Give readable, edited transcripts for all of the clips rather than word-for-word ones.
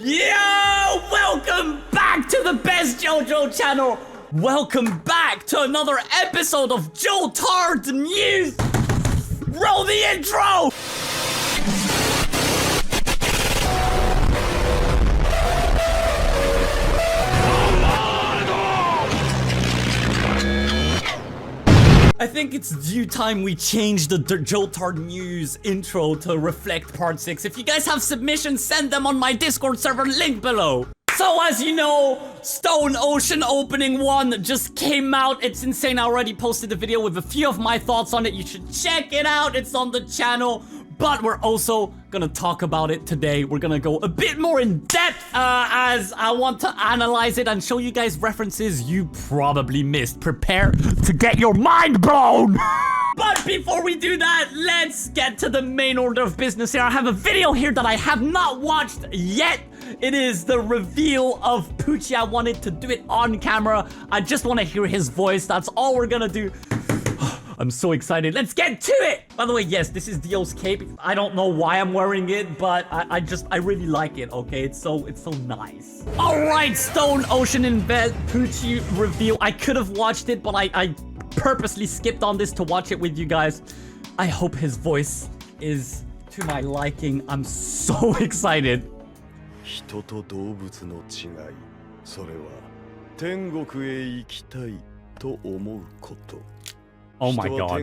Yo! Welcome back to the best JoJo channel! Welcome back to another episode of Jotard News! Roll the intro! I think it's due time we change the Jotard News intro to reflect part 6. If you guys have submissions, send them on my Discord server, link below. So as you know, Stone Ocean Opening 1 just came out. It's insane. I already posted a video with a few of my thoughts on it. You should check it out. It's on the channel. But we're also gonna talk about it today. We're gonna go a bit more in depth as I want to analyze it and show you guys references you probably missed. Prepare to get your mind blown! But before we do that, let's get to the main order of business here. I have a video here that I have not watched yet. It is the reveal of Pucci. I wanted to do it on camera. I just want to hear his voice. That's all we're gonna do. I'm so excited. Let's get to it! By the way, yes, this is Dio's cape. I don't know why I'm wearing it, but I really like it, okay? It's so nice. Alright, Stone Ocean in bed, Pucci reveal. I could have watched it, but I purposely skipped on this to watch it with you guys. I hope his voice is to my liking. I'm so excited. Oh my god.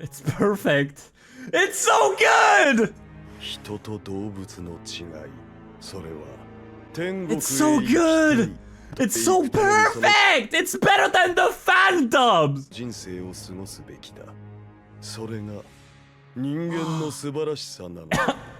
It's perfect. It's so good! It's so good! It's so perfect! It's better than the fan dubs!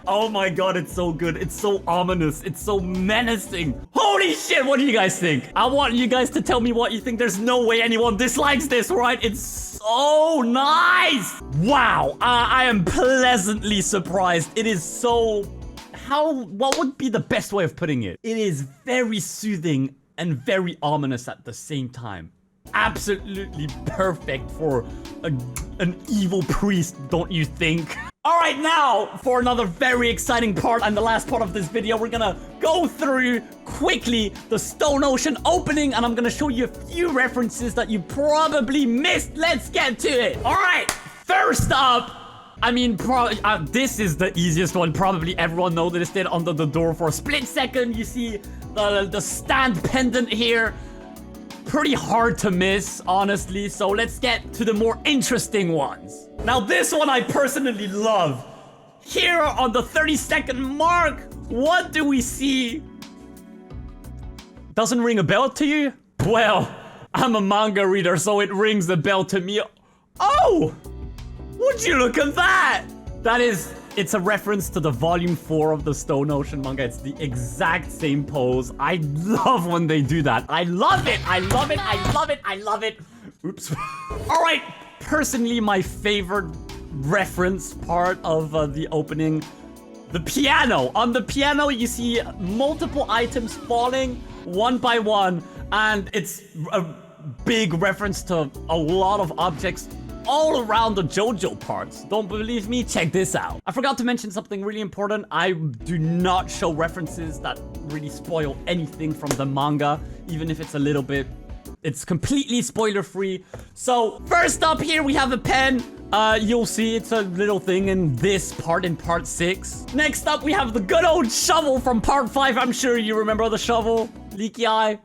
Oh my god, it's so good. It's so ominous. It's so menacing. Holy shit, what do you guys think? I want you guys to tell me what you think. There's no way anyone dislikes this, right? It's so nice. Wow, I am pleasantly surprised. It is so... what would be the best way of putting it? It is very soothing and very ominous at the same time. Absolutely perfect for an evil priest, don't you think? Alright, now for another very exciting part and the last part of this video, we're gonna go through quickly the Stone Ocean opening and I'm gonna show you a few references that you probably missed. Let's get to it. Alright, first up, I mean, this is the easiest one. Probably everyone noticed it under the door for a split second. You see the stand pendant here. Pretty hard to miss, honestly. So let's get to the more interesting ones. Now, this one I personally love. Here on the 30-second mark, what do we see? Doesn't ring a bell to you? Well, I'm a manga reader, so it rings a bell to me. Oh! Would you look at that? It's a reference to the volume 4 of the Stone Ocean manga. It's the exact same pose. I love when they do that. I love it. I love it. I love it. I love it. Oops. All right. Personally, my favorite reference part of the opening, the piano. On the piano, you see multiple items falling one by one, and it's a big reference to a lot of objects all around the JoJo parts. Don't believe me? Check this out. I forgot to mention something really important. I do not show references that really spoil anything from the manga, even if it's a little bit. It's completely spoiler-free. So, first up here, we have a pen. You'll see it's a little thing in this part, in part 6. Next up, we have the good old shovel from part 5. I'm sure you remember the shovel. Leaky eye.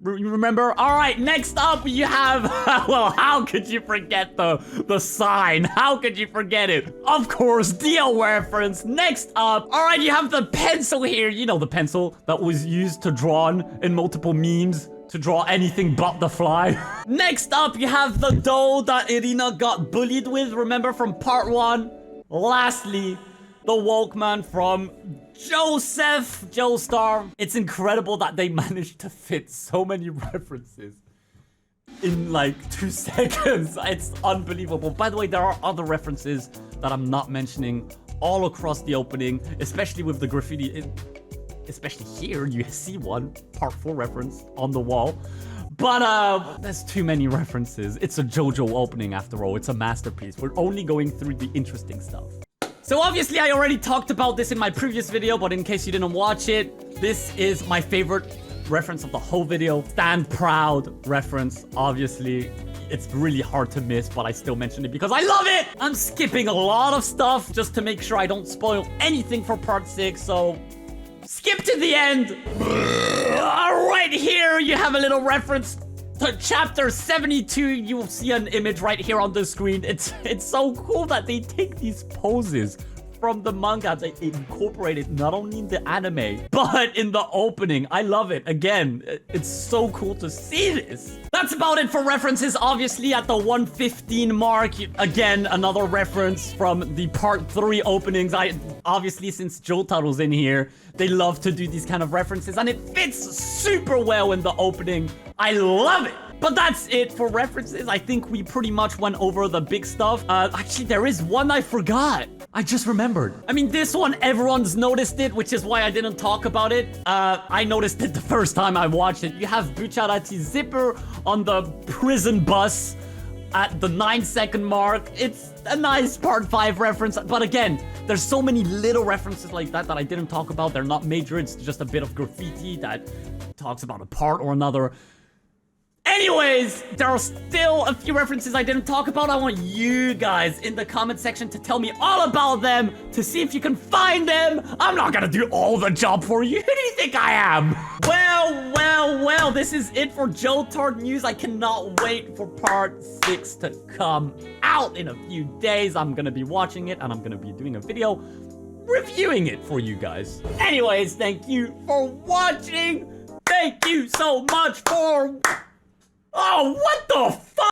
You remember? All right, next up you have, well, how could you forget the sign? How could you forget it? Of course, Dio reference. Next up, all right, you have the pencil here. You know, the pencil that was used to draw in multiple memes to draw anything but the fly. Next up, you have the doll that Irina got bullied with. Remember from part 1? Lastly, the Walkman from Joseph Joestar. It's incredible that they managed to fit so many references in like 2 seconds. It's unbelievable. By the way, there are other references that I'm not mentioning all across the opening, especially with the graffiti. Especially here, you see one, part 4 reference on the wall. But there's too many references. It's a JoJo opening after all. It's a masterpiece. We're only going through the interesting stuff. So obviously I already talked about this in my previous video, but in case you didn't watch it, this is my favorite reference of the whole video. Stand Proud reference, obviously. It's really hard to miss, but I still mention it because I love it! I'm skipping a lot of stuff just to make sure I don't spoil anything for part 6, so skip to the end. Right here, you have a little reference to chapter 72. You will see an image right here on the screen. It's so cool that they take these poses from the manga. They incorporate it not only in the anime, but in the opening. I love it. Again, it's so cool to see this. That's about it for references. Obviously, at the 115 mark, again, another reference from the part 3 openings. Obviously, since Jotard was in here, they love to do these kind of references, and it fits super well in the opening. I love it. But that's it for references. I think we pretty much went over the big stuff. Actually, there is one I forgot. I just remembered. I mean, this one, everyone's noticed it, which is why I didn't talk about it. I noticed it the first time I watched it. You have Bucciarati's zipper on the prison bus at the 9-second mark. It's a nice part 5 reference. But again, there's so many little references like that that I didn't talk about. They're not major. It's just a bit of graffiti that talks about a part or another. Anyways, there are still a few references I didn't talk about. I want you guys in the comment section to tell me all about them, to see if you can find them. I'm not gonna do all the job for you. Who do you think I am? Well, this is it for Jotard news. I cannot wait for part 6 to come out in a few days. I'm gonna be watching it, and I'm gonna be doing a video reviewing it for you guys. Anyways, thank you for watching. Thank you so much for... Oh, what the fuck?